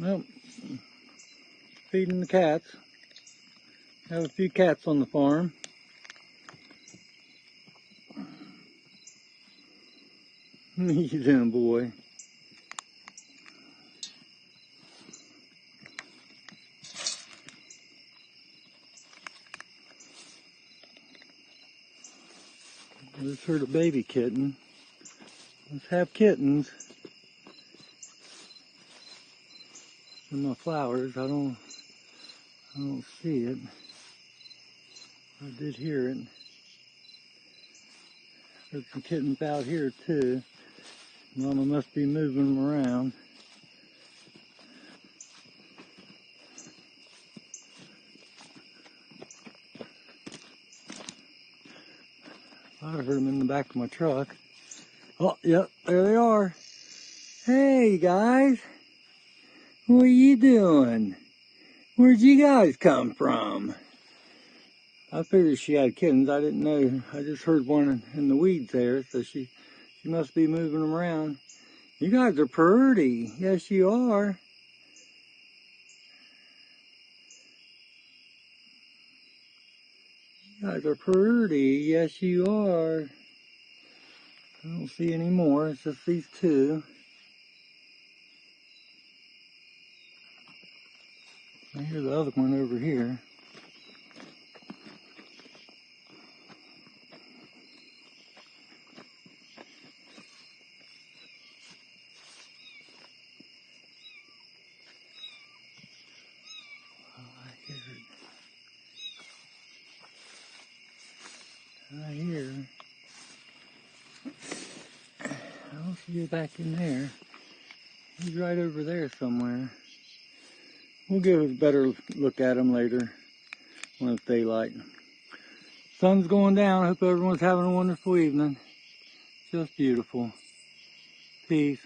Well, feeding the cats. Have a few cats on the farm. What you doing, boy? I just heard a baby kitten. Let's have kittens. In my flowers, I don't see it. I did hear it. There's some kittens out here too. Mama must be moving them around. I heard them in the back of my truck. Oh, yep, there they are. Hey guys, what are you doing? Where'd you guys come from? I figured she had kittens. I didn't know. I just heard one in the weeds there, so she must be moving them around. You guys are pretty. Yes, you are. You guys are pretty. Yes, you are. I don't see any more. It's just these two. I hear the other one over here. Right here. I don't see you back in there. He's right over there somewhere. We'll give a better look at him later when it's daylight. Sun's going down. I hope everyone's having a wonderful evening. Just beautiful. Peace.